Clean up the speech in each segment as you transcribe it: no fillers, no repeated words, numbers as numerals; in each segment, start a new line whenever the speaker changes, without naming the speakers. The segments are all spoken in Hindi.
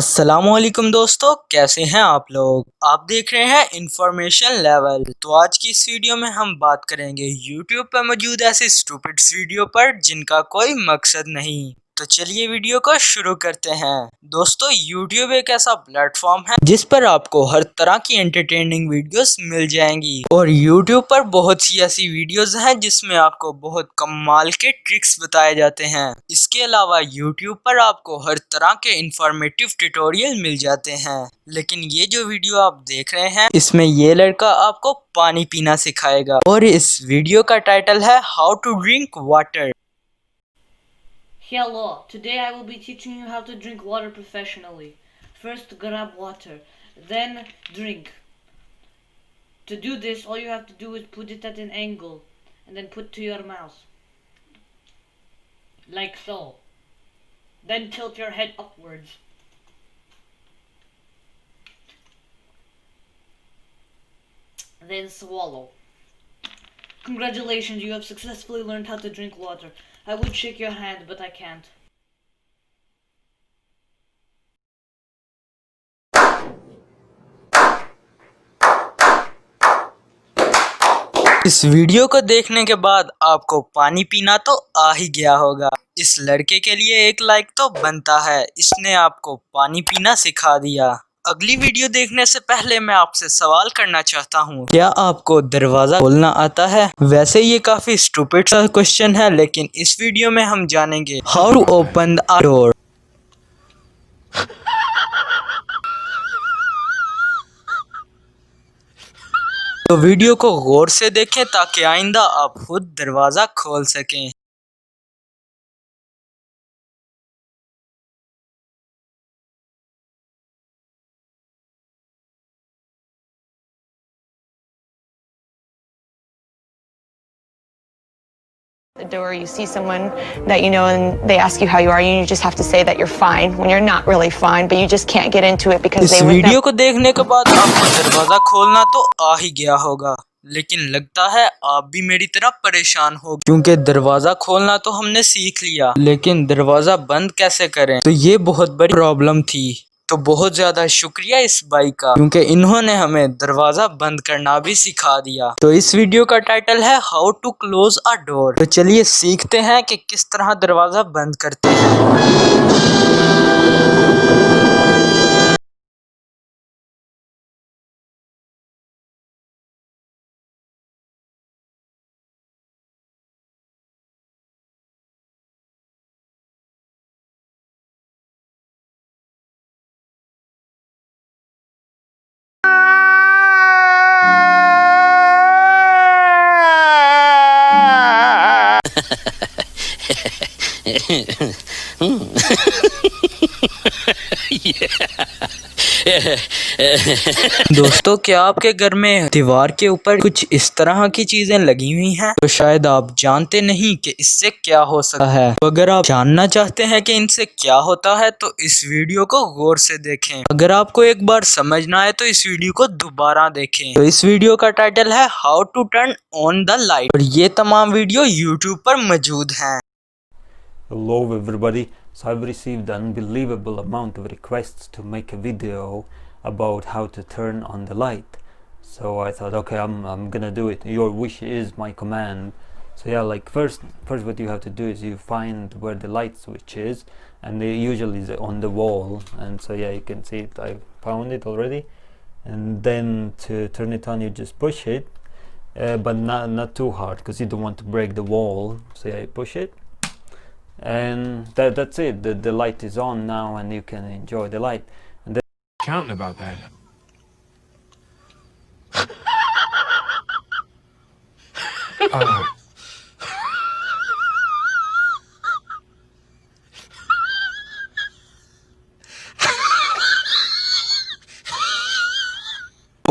अस्सलामुअलैकुम दोस्तों, कैसे हैं आप लोग। आप देख रहे हैं इंफॉर्मेशन लेवल। तो आज की इस वीडियो में हम बात करेंगे यूट्यूब पर मौजूद ऐसे स्टूपिड वीडियो पर जिनका कोई मकसद नहीं। तो चलिए वीडियो को शुरू करते हैं। दोस्तों, यूट्यूब एक ऐसा प्लेटफॉर्म है जिस पर आपको हर तरह की एंटरटेनिंग वीडियोस मिल जाएंगी और यूट्यूब पर बहुत सी ऐसी वीडियोस हैं जिसमें आपको बहुत कमाल के ट्रिक्स बताए जाते हैं। इसके अलावा यूट्यूब पर आपको हर तरह के इंफॉर्मेटिव ट्यूटोरियल मिल जाते हैं। लेकिन ये जो वीडियो आप देख रहे हैं, इसमें ये लड़का आपको पानी पीना सिखाएगा और इस वीडियो का टाइटल है how to drink water.
Hello, today I will be teaching you how to drink water professionally. First grab water, then drink. To do this, all you have to do is put it at an angle and then put to your mouth. Like so. Then tilt your head upwards. Then swallow. Congratulations, you have successfully learned how to drink water. I would shake your hand, but I can't.
इस वीडियो को देखने के बाद आपको पानी पीना तो आ ही गया होगा। इस लड़के के लिए एक लाइक तो बनता है, इसने आपको पानी पीना सिखा दिया। अगली वीडियो देखने से पहले मैं आपसे सवाल करना चाहता हूँ, क्या आपको दरवाजा खोलना आता है। वैसे ये काफी स्टूपिड सा क्वेश्चन है, लेकिन इस वीडियो में हम जानेंगे how to open the door. तो वीडियो को गौर से देखें ताकि आइंदा आप खुद दरवाजा खोल सकें।
The door, you see someone that you know and they ask you how you are, and you just have to say that you're fine when you're not really fine, but you just can't get into it because
इस
they would
वीडियो को देखने के बाद आपको दरवाजा खोलना तो आ ही गया होगा, लेकिन लगता है आप भी मेरी तरह परेशान हो, क्योंकि दरवाजा खोलना तो हमने सीख लिया, लेकिन दरवाजा बंद कैसे करें, तो ये बहुत बड़ी प्रॉब्लम थी। तो बहुत ज्यादा शुक्रिया इस भाई का, क्योंकि इन्होंने हमें दरवाजा बंद करना भी सिखा दिया। तो इस वीडियो का टाइटल है how to close a door. तो चलिए सीखते हैं कि किस तरह दरवाजा बंद करते हैं। दोस्तों, क्या आपके घर में दीवार के ऊपर कुछ इस तरह की चीजें लगी हुई हैं तो शायद आप जानते नहीं कि इससे क्या हो सकता है। तो अगर आप जानना चाहते हैं कि इनसे क्या होता है तो इस वीडियो को गौर से देखें। अगर आपको एक बार समझ ना आए तो इस वीडियो को दोबारा देखें। तो इस वीडियो का टाइटल है how to turn on the light और ये तमाम वीडियो यूट्यूब पर मौजूद हैं।
Hello everybody, so I've received an unbelievable amount of requests to make a video about how to turn on the light. So I thought, okay, I'm gonna do it. Your wish is my command. So yeah, like first what you have to do is you find where the light switch is, and they usually is on the wall, and so yeah, you can see it. I found it already, and then to turn it on you just push it, but not too hard because you don't want to break the wall. So yeah, you push it, and that's it. The light is on now and you can enjoy the light. And then
Counting about that.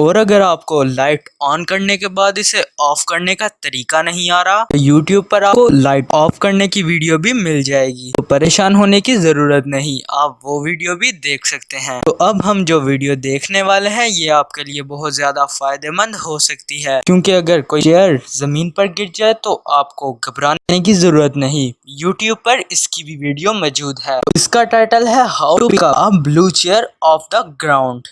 और अगर आपको लाइट ऑन करने के बाद इसे ऑफ करने का तरीका नहीं आ रहा तो YouTube पर आपको लाइट ऑफ करने की वीडियो भी मिल जाएगी, तो परेशान होने की जरूरत नहीं, आप वो वीडियो भी देख सकते हैं। तो अब हम जो वीडियो देखने वाले हैं ये आपके लिए बहुत ज्यादा फायदेमंद हो सकती है, क्योंकि अगर कोई चेयर जमीन पर गिर जाए तो आपको घबराने की जरूरत नहीं, YouTube पर इसकी भी वीडियो मौजूद है। इसका टाइटल है how to pick a blue chair of the ground.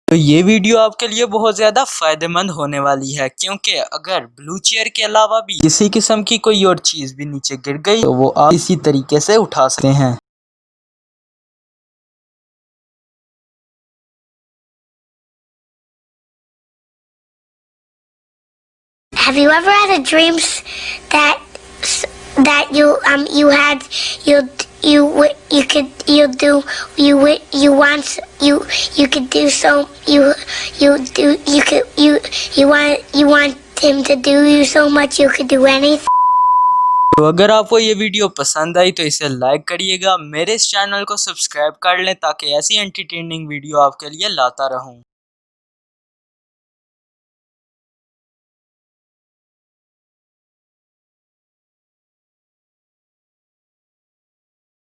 तो ये वीडियो आपके लिए बहुत ज़्यादा फायदेमंद होने वाली है, क्योंकि अगर ब्लू चेयर के अलावा भी किसी किस्म की कोई और चीज़ भी नीचे गिर गई तो वो आप इसी तरीके से उठा सकते हैं।
Have you ever had a dream that you had you could you do you want you could do so you do you could you want him to do you so much you could do anything.
तो अगर आपको ये वीडियो पसंद आई तो इसे लाइक करिएगा, मेरे इस चैनल को सब्सक्राइब कर लें ताकि ऐसी एंटरटेनिंग वीडियो आपके लिए लाता रहूं।